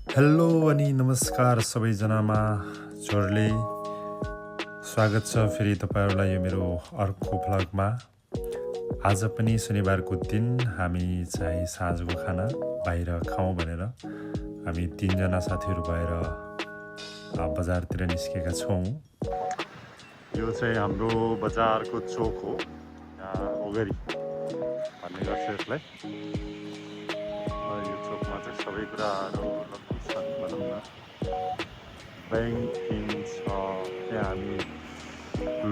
Hello अनि नमस्कार सबैजनामा जोडले स्वागत छ फेरि तपाईहरुलाई यो मेरो अर्को भ्लगमा। आज पनि शनिबारको दिन हामी चाहिँ साँझको खाना बाहिर खाउँ भनेर हामी 3 जना साथीहरु भएर बजारतिर निस्केका छौं। यो चाहिँ हाम्रो बजारको चोक हो, यहाँ ओगरी भन्ने गर्छ यसलाई। यो चोकमा चाहिँ सबै कुराहरु भनौं न, बैंकिङ छ, त्यहाँ हामी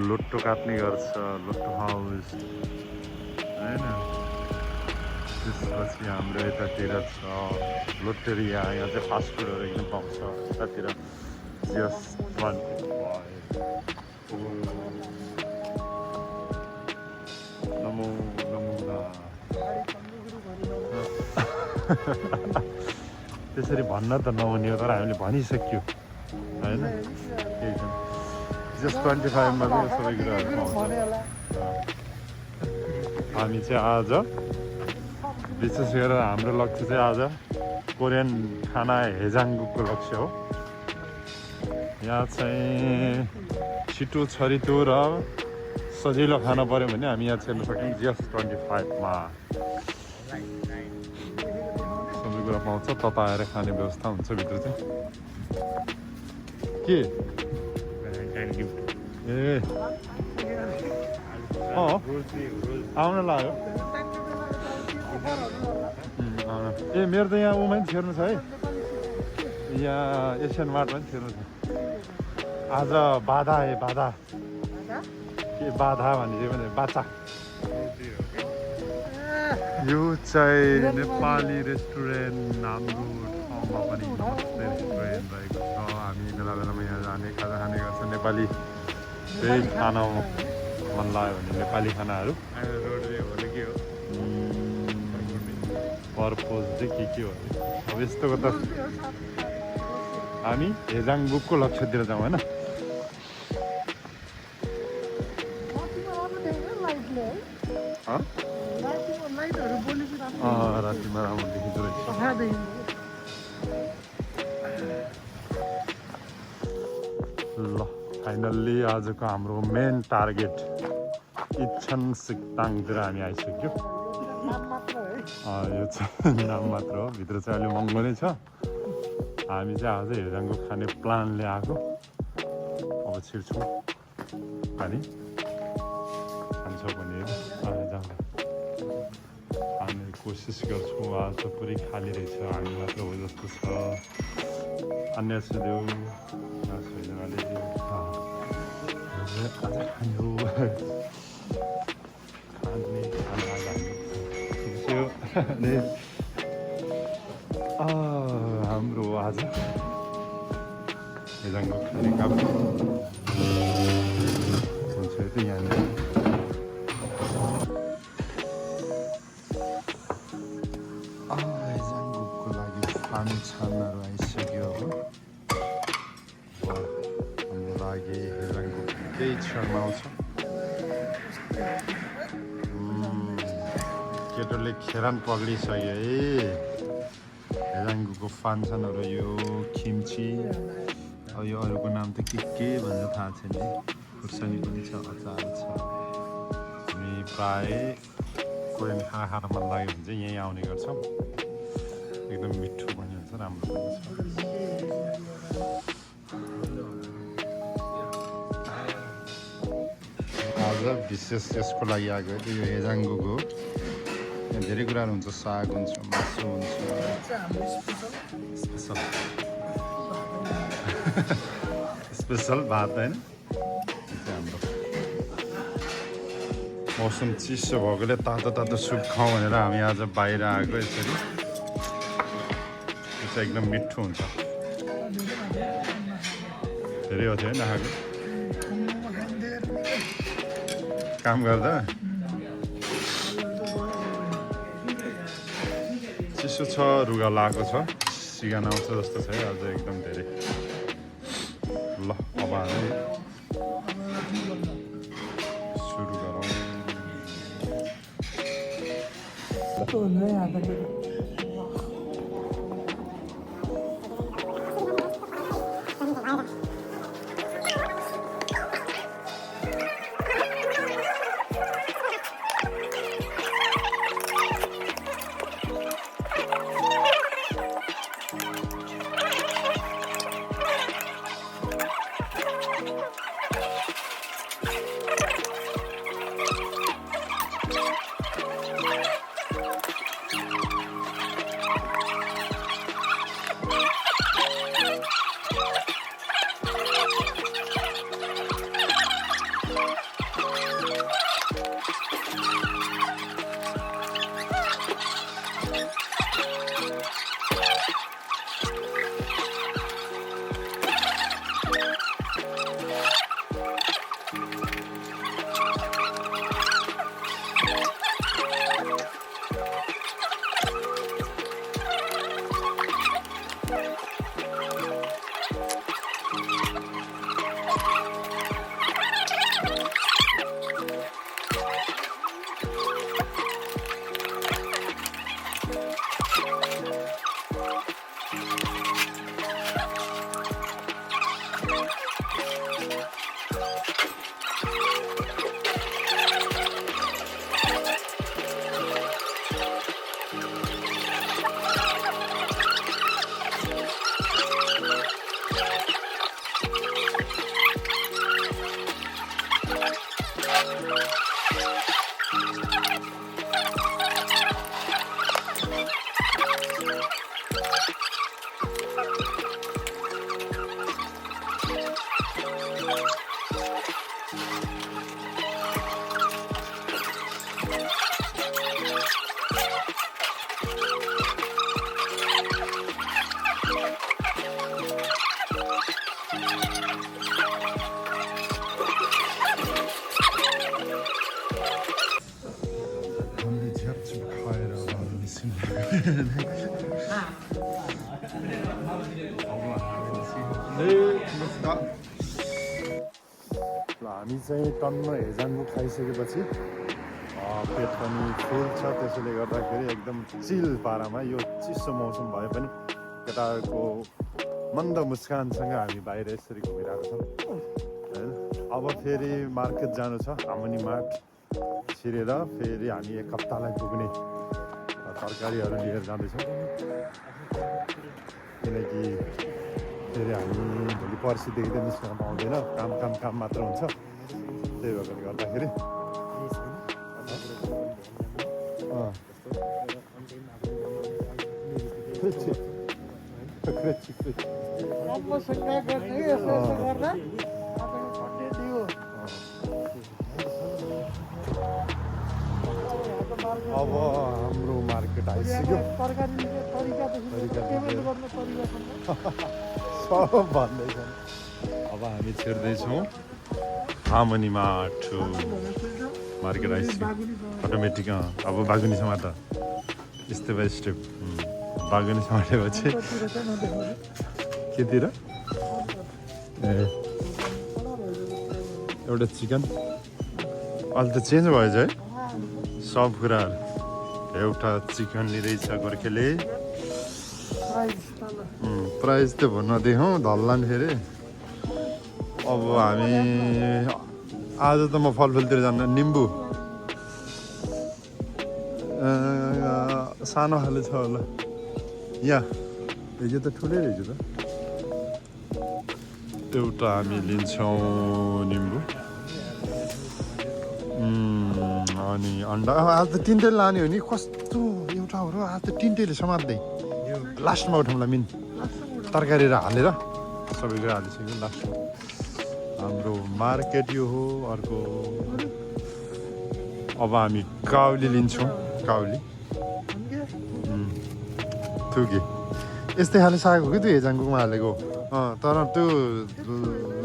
लोटो काट्ने गर्छ, लोटो हाउस हैन। त्यसपछि हाम्रो यतातिर छ लोटरिया, यहाँ चाहिँ फास्ट फुडहरु एकदम पाउँछ। यतातिर जस्ट 25 नमो नमो त्यसरी भन्न त नहुने हो, तर हामीले भनिसक्यो हैन। केही छैन, जस्ट 25 मा चाहिँ सबै कुराहरु पाउँछ। हामी चाहिँ आज विशेष गरेर हाम्रो लक्ष्य चाहिँ आज कोरियन खाना हेजाङगुको लक्ष्य हो। यहाँ चाहिँ छिटो छरितो र सजिलो खाना पर्यो भने हामी यहाँ छिर्न सक्छौँ जस्ट 25 मा। सबै कुरा पाउँछ, तताएर खाने व्यवस्था हुन्छ भित्र चाहिँ। के ए आउन लाग्यो। ए मेरो त यहाँ उमा पनि छिर्नु छ है, यहाँ एसियन मार्टमा पनि छिर्नु छ। आज बाधा है, बाधा के बाधा भने बाचा। यो चाहिँ नेपाली रेस्टुरेन्ट हाम्रो ठाउँमा पनि नमस्ते रेस्टुरेन्ट रहेको छ। हामी बेला बेलामा यहाँ जाने, खाजा खाने गर्छ। नेपाली त्यही खाना मन लाग्यो भने नेपाली खानाहरू पर्पोज चाहिँ के हो। अब यस्तोको त हामी हेजाङबुकको लक्ष्यतिर जाउँ होइन। रातिमा राम्रो देखिँदो रहेछ। ल फाइनल्ली आजको हाम्रो मेन टार्गेट इच्छन सिक्ताङतिर हामी आइसक्यो। यो चाहिँ नाम मात्र हो, भित्र चाहिँ अलि महँगो नै छ। हामी चाहिँ आज हेजाङको खाने प्लानले आएको। अब छिर्छौँ हामी, खान्छौँ भने जाउँ। हामी कोसिस गर्छौँ, आज त पुरै खाली रहेछ, हामी मात्र हो जस्तो छ। अन्य सुदेऊ आज खानु खाने खाना हाम्रो आज हेजाङको खाने काम हुन्छ। त यहाँनिर हेजाङको लागि फानछानहरू आइसक्यो। हाम्रो लागि हेजाङको केही क्षणमा आउँछ। केटोले खेरान पक्रिसक्यो है। हेजाङगुको फान्सनहरू यो खिम्ची, यो अरूको नाम त के भनेर थाहा छैन। खुर्सानी पनि छ, अचार छ। हामी प्रायः कोरियन खाना खान मन लाग्यो भने चाहिँ यहीँ आउने गर्छौँ। एकदम मिठो पनि हुन्छ, राम्रो पनि छ। आज विशेष यसको लागि आएको हो, यो हेजाङगुको यहाँ धेरै कुराहरू हुन्छ। साग हुन्छ, मासु हुन्छ, स्पेसल भात होइन। हाम्रो मौसम चिसो भएकोले तातो तातो सुप खाउँ भनेर हामी आज बाहिर आएको। यसरी यो चाहिँ एकदम मिठो हुन्छ। धेरै हो थियो नखाएको काम गर्दा। चिसो छ, रुगा लगाएको छ, सिगान आउँछ जस्तो छ है आज एकदम धेरै। ल अब हामी सुरु गरौँ। हामी चाहिँ टन्न हेजाङ्गु खाइसकेपछि पेट पनि फुल छ त्यसैले गर्दाखेरि एकदम चिल पारामा यो चिसो मौसम भए पनि केटाहरूको मन्द मुस्कानसँग हामी बाहिर यसरी घुमिरहेको छौँ होइन। अब फेरि मार्केट जानु छ हामनी मार्ट छिरेर फेरि हामी एक हप्तालाई पुग्ने तरकारीहरू लिएर जाँदैछौँ किनकि फेरि हामी भोलि पर्सिदेखि त निस्कन पाउँदैन काम मात्र हुन्छ त्यही भएकोले गर्दाखेरि अब हाम्रो मार्केट आइसक्यो सब भन्दैछन्। अब हामी छिर्दैछौँ हामनी मार्ट मार्केट आइसक्यो अटोमेटिक अब बागुनीसम्म त स्टेप बाई स्टेप बागुनीसम्म आएपछि केतिर एउटा चिकन अहिले त चेन्ज भएछ है सब कुराहरू। एउटा चिकन लिँदैछ गोर्खेले प्राइस त भन्नु देखाउँ धल्लान् फेरि। अब हामी आज त म फलफुलतिर जान्न निम्बु सानो खाले छ होला यहाँ यो त ठुलै रहेछ त। एउटा हामी लिन्छौँ निम्बु अनि अन्डा आज त तिनटै लाने हो नि कस्तो एउटा हो र आज त तिनटैले समात्दै लास्टमा उठाउँला मिन तरकारीहरू हालेर सबै कुरा हालिसक्यो लास्टमा। हाम्रो मार्केट यो हो। अर्को अब हामी काउली लिन्छौँ काउली थुके यस्तै खाले साग हो कि त्यो हेजाङमा हालेको तर त्यो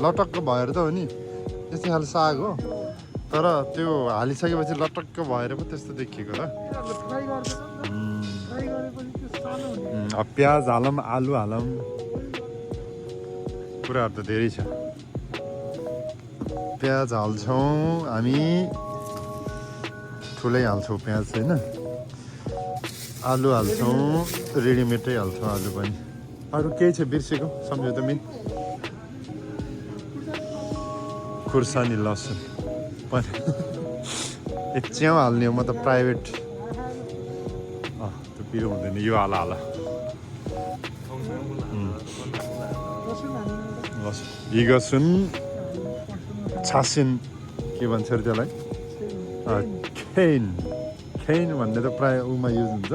लटक्क भएर त हो नि यस्तै खाले साग हो तर त्यो हालिसकेपछि लटक्क भएर पो त्यस्तो देखिएको र। प्याज हालौँ आलु हालौँ कुराहरू त धेरै छ। प्याज हाल्छौँ हामी ठुलै हाल्छौँ प्याज होइन। आलु हाल्छौँ रेडिमेडै हाल्छौँ आलु पनि। अरू केही छ बिर्सेको सम्झौ त मिन खुर्सानी लसुन पनि एक च्याउ हाल्ने हो म त प्राइभेट त्यो पिरो हुँदैन यो हाल लसुन हिगसुन छासिन के भन्छ अरे त्यसलाई खेन भन्ने त प्राय उमा युज हुन्छ।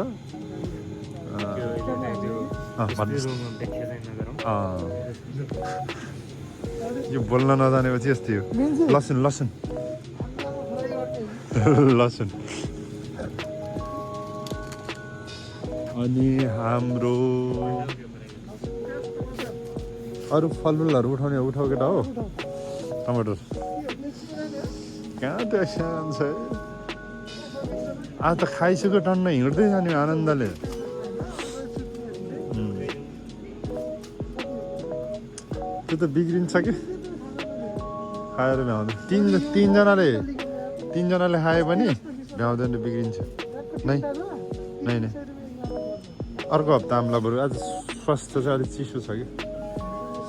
यो बोल्न नजानेपछि यस्तै हो लसुन लसुन लसुन। अनि हाम्रो अरू फलफुलहरू उठाउने उठाउ केटा हो टमाटर कहाँ त्यहाँ छ आज त खाइसक्यो टन्न हिँड्दै जाने आनन्दले। त्यो त बिग्रिन्छ कि खाएर भ्याउँदैन तिनजनाले खायो भने भ्याउँदैन बिग्रिन्छ नै नै नै। अर्को हप्ता आम्ला बरु आज स्वास्थ्य चाहिँ अलिक चिसो छ कि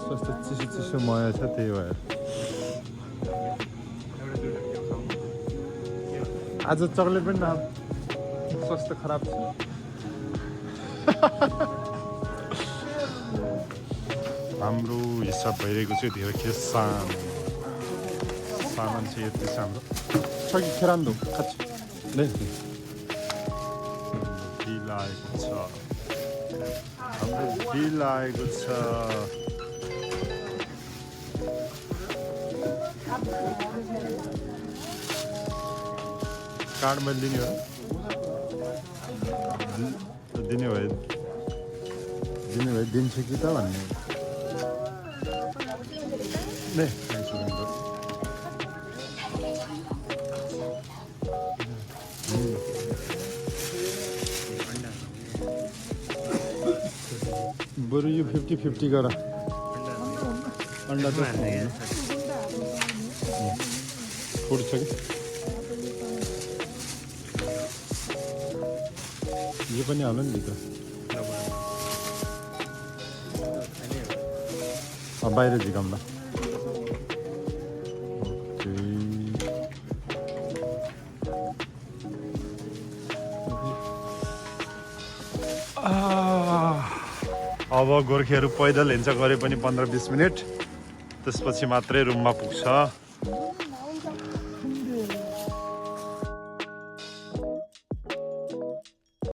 स्वास्थ्य चिसो मया छ त्यही भएर आज चक्लेट पनि नखाऊ स्वास्थ्य खराब छ। हाम्रो हिसाब भइरहेको चाहिँ धेरै के सामान चाहिँ यति हाम्रो छ कि खेरान्दो खान्छ नै बिल आएको छ हाम्रो बिल आएको छ। कार्ड मैले दिने हो दिने भए दिन्छु कि त भन्ने नै बरु यो 50-50 गर अन्डा त फुट्छ कि यो पनि हाल्नु नि भित्र बाहिर झिकाउँदा अब गोर्खेहरू पैदल हिँड्छ गरे पनि 15-20 मिनट त्यसपछि मात्रै रुममा पुग्छ